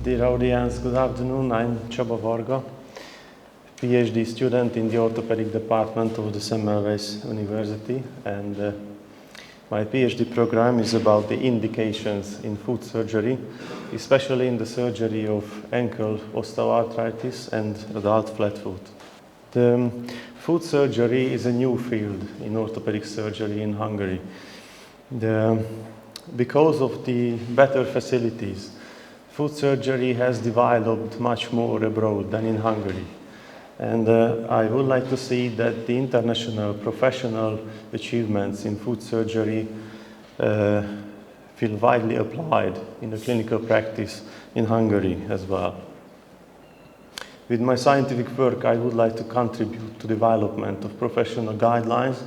Dear audience, good afternoon. I'm Csaba Varga, PhD student in the orthopedic department of the Semmelweis University, and my PhD program is about the indications in foot surgery, especially in the surgery of ankle osteoarthritis and adult flatfoot. The foot surgery is a new field in orthopedic surgery in Hungary. Because of the better facilities, foot surgery has developed much more abroad than in Hungary. And I would like to see that the international professional achievements in foot surgery feel widely applied in the clinical practice in Hungary as well. With my scientific work, I would like to contribute to the development of professional guidelines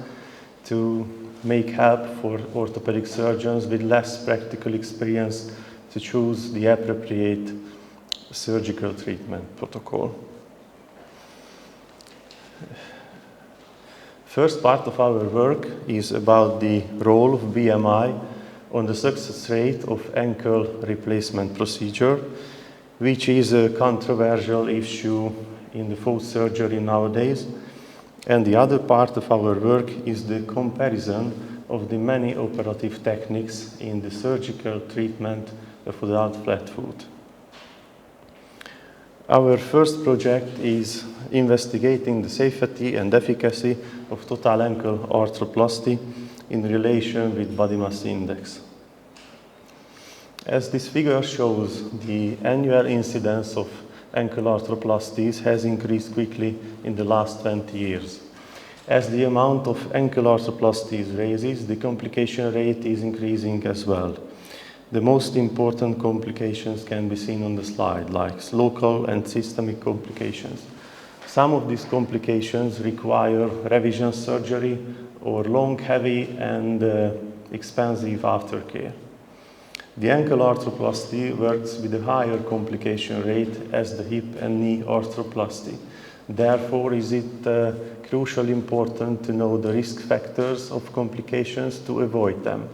to make help for orthopedic surgeons with less practical experience to choose the appropriate surgical treatment protocol. First part of our work is about the role of BMI on the success rate of ankle replacement procedure, which is a controversial issue in the foot surgery nowadays. And the other part of our work is the comparison of the many operative techniques in the surgical treatment of adult flatfoot. Our first project is investigating the safety and efficacy of total ankle arthroplasty in relation with body mass index. As this figure shows, the annual incidence of ankle arthroplasties has increased quickly in the last 20 years. As the amount of ankle arthroplasties raises, the complication rate is increasing as well. The most important complications can be seen on the slide, like local and systemic complications. Some of these complications require revision surgery or long, heavy, and expensive aftercare. The ankle arthroplasty works with a higher complication rate as the hip and knee arthroplasty. Therefore, is it crucially important to know the risk factors of complications to avoid them.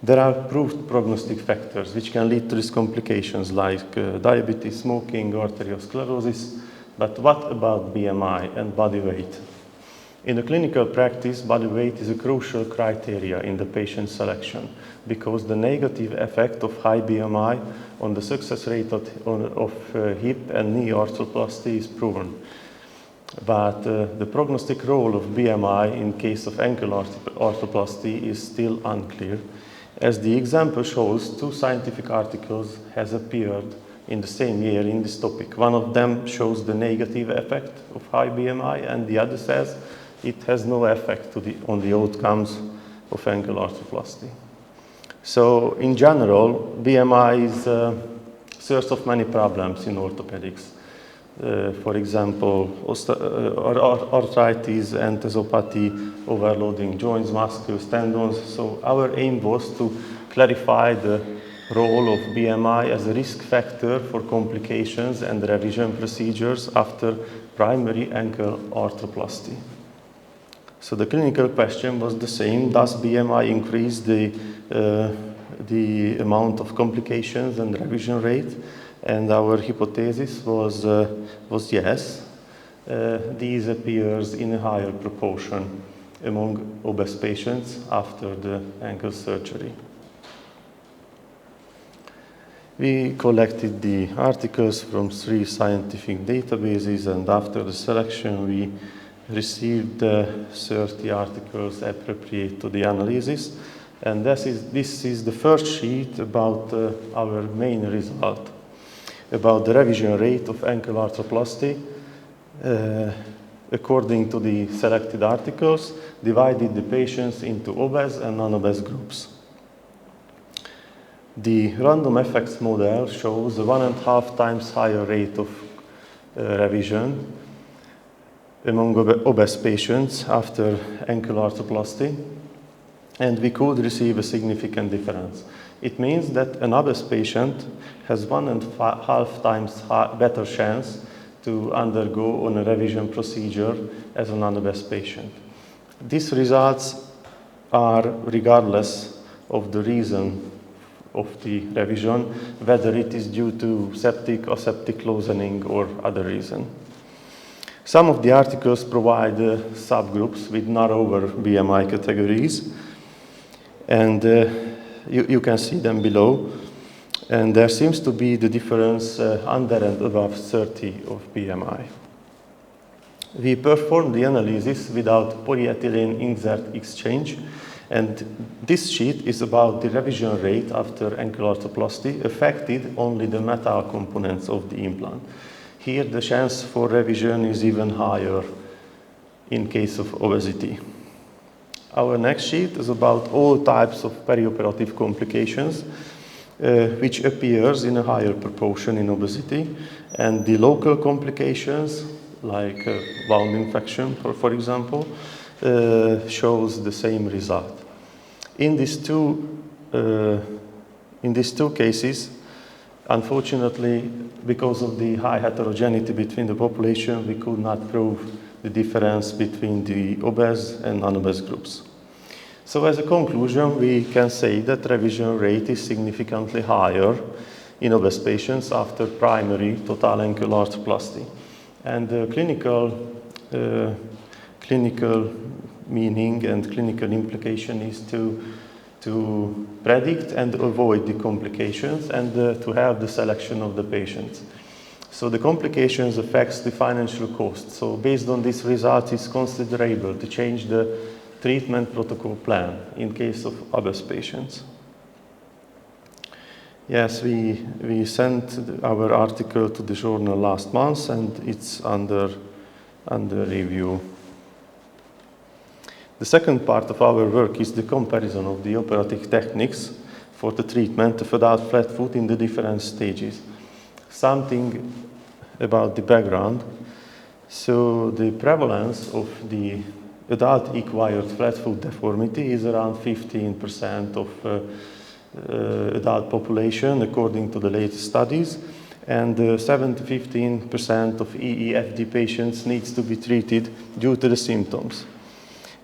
There are proved prognostic factors which can lead to these complications like diabetes, smoking, arteriosclerosis. But what about BMI and body weight? In the clinical practice, body weight is a crucial criteria in the patient selection because the negative effect of high BMI on the success rate of hip and knee arthroplasty is proven. But the prognostic role of BMI in case of ankle arthroplasty is still unclear. As the example shows, two scientific articles has appeared in the same year in this topic. One of them shows the negative effect of high BMI, and the other says it has no effect on the outcomes of ankle arthroplasty. So, in general, BMI is a source of many problems in orthopedics. For example, arthritis, enthesopathy, overloading joints, muscles, tendons. So our aim was to clarify the role of BMI as a risk factor for complications and revision procedures after primary ankle arthroplasty. So the clinical question was the same: does BMI increase the amount of complications and revision rate? And our hypothesis was yes. These appears in a higher proportion among obese patients after the ankle surgery. We collected the articles from 3 scientific databases, and after the selection we received 30 articles appropriate to the analysis. And this is the first sheet about our main result, about the revision rate of ankle arthroplasty according to the selected articles, divided the patients into obese and non-obese groups. The random effects model shows a 1.5 times higher rate of revision among obese patients after ankle arthroplasty, and we could receive a significant difference. It means that an obese patient has 1.5 times better chance to undergo a revision procedure as a non-obese patient. These results are regardless of the reason of the revision, whether it is due to septic or septic loosening or other reason. Some of the articles provide subgroups with narrower BMI categories, and you can see them below. And there seems to be the difference under and above 30 of BMI. We performed the analysis without polyethylene insert exchange, and this sheet is about the revision rate after ankle arthroplasty affected only the metal components of the implant. Here the chance for revision is even higher in case of obesity. Our next sheet is about all types of perioperative complications, which appears in a higher proportion in obesity, and the local complications like wound infection, for example, shows the same result. In these two cases, unfortunately, because of the high heterogeneity between the population, we could not prove the difference between the obese and non-obese groups. So as a conclusion, we can say that revision rate is significantly higher in obese patients after primary total ankle arthroplasty. And the clinical meaning and clinical implication is to predict and avoid the complications and to have the selection of the patients. So the complications affects the financial cost. So based on this result, it's considerable to change the treatment protocol plan in case of obese patients. Yes, we sent our article to the journal last month, and it's under review. The second part of our work is the comparison of the operative techniques for the treatment of adult flatfoot in the different stages. Something about the background. So the prevalence of the adult acquired flatfoot deformity is around 15% of adult population according to the latest studies, and 7 to 15% of EEFD patients needs to be treated due to the symptoms.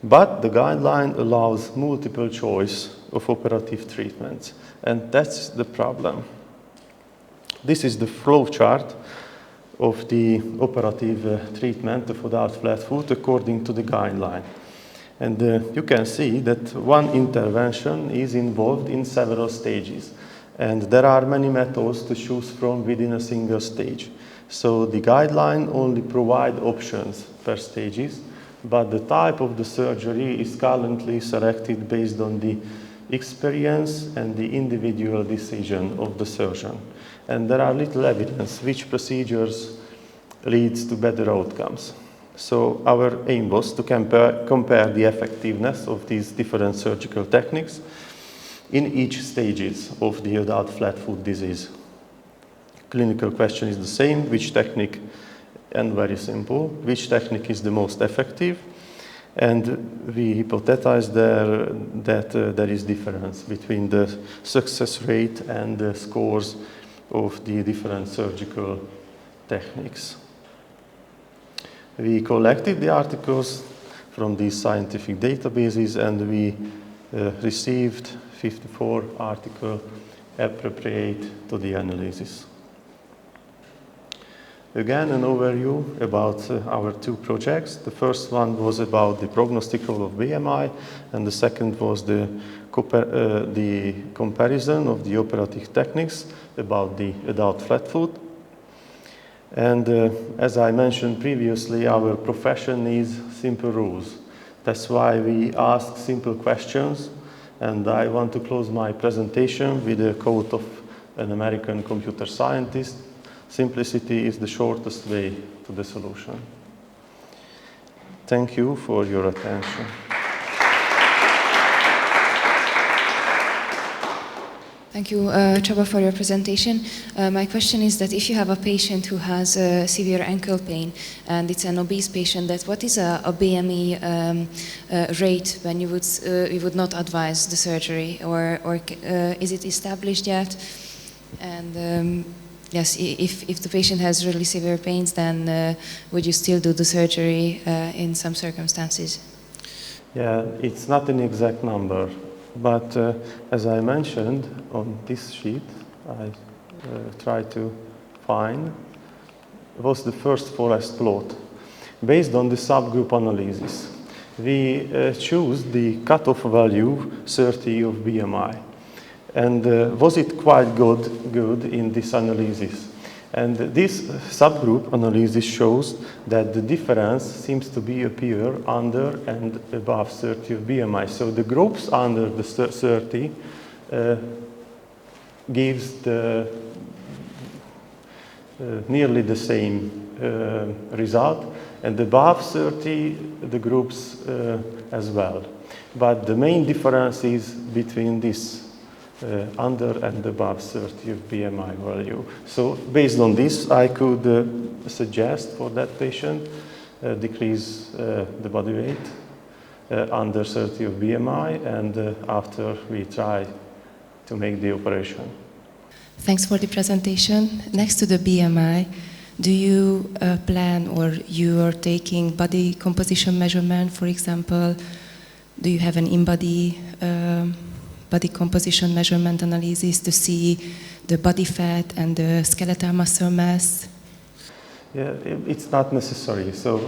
But the guideline allows multiple choice of operative treatments, and that's the problem. This is the flow chart of the operative treatment of adult flatfoot according to the guideline. And you can see that one intervention is involved in several stages. And there are many methods to choose from within a single stage. So the guideline only provides options per stages, but the type of the surgery is currently selected based on the experience and the individual decision of the surgeon. And there are little evidence which procedures leads to better outcomes. So our aim was to compare the effectiveness of these different surgical techniques in each stages of the adult flatfoot disease. Clinical question is the same, which technique, and very simple, which technique is the most effective, and we hypothesize that there is difference between the success rate and the scores of the different surgical techniques. We collected the articles from these scientific databases, and we received 54 articles appropriate to the analysis. Again, an overview about our two projects. The first one was about the prognostic role of BMI, and the second was the comparison of the operative techniques about the adult flatfoot. And as I mentioned previously, our profession needs simple rules. That's why we ask simple questions, and I want to close my presentation with a quote of an American computer scientist: "Simplicity is the shortest way to the solution." Thank you for your attention. Thank you, Csaba, for your presentation. My question is that if you have a patient who has severe ankle pain and it's an obese patient, that what is a BMI rate when you would not advise the surgery, or is it established yet? And yes, if the patient has really severe pains, then would you still do the surgery in some circumstances? Yeah, it's not an exact number, But as I mentioned on this sheet, I tried to find, was the first forest plot. Based on the subgroup analysis, we choose the cutoff value 30 of BMI. And was it quite good in this analysis? And this subgroup analysis shows that the difference seems to be appear under and above 30 of BMI. So the groups under the 30 gives the nearly the same result, and above 30 the groups as well. But the main difference is between this under and above 30 of BMI value. So based on this, I could suggest for that patient decrease the body weight under 30 of BMI, and after we try to make the operation. Thanks for the presentation. Next to the BMI, do you plan, or you are taking body composition measurement, for example? Do you have an in-body body composition measurement analysis to see the body fat and the skeletal muscle mass? Yeah, it's not necessary. So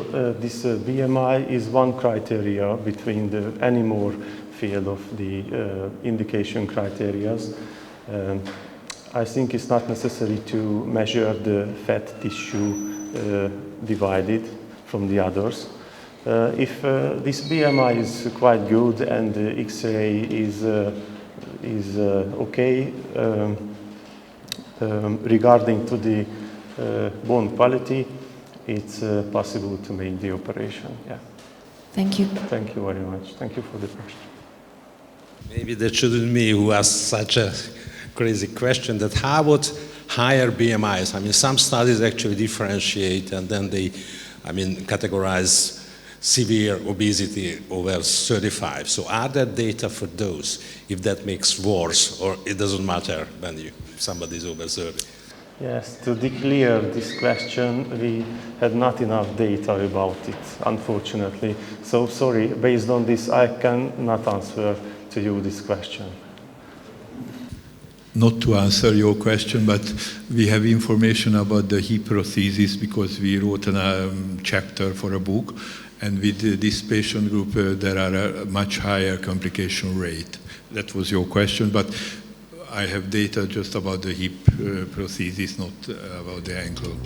this BMI is one criteria between any more field of the indication criteria. I think it's not necessary to measure the fat tissue divided from the others. If this BMI is quite good and the X-ray is okay regarding to the bone quality, it's possible to make the operation. Yeah. Thank you. Thank you very much. Thank you for the question. Maybe that shouldn't me who asked such a crazy question, that how about higher BMIs? I mean, some studies actually differentiate and then they, categorize severe obesity over 35. So are there data for those, if that makes worse, or it doesn't matter when somebody is over 30? Yes, to declare this question, we had not enough data about it, unfortunately. So sorry, based on this, I cannot answer to you this question. Not to answer your question, but we have information about the hip prosthesis because we wrote a chapter for a book, and with this patient group there are a much higher complication rate. That was your question, but I have data just about the hip prosthesis, not about the ankle.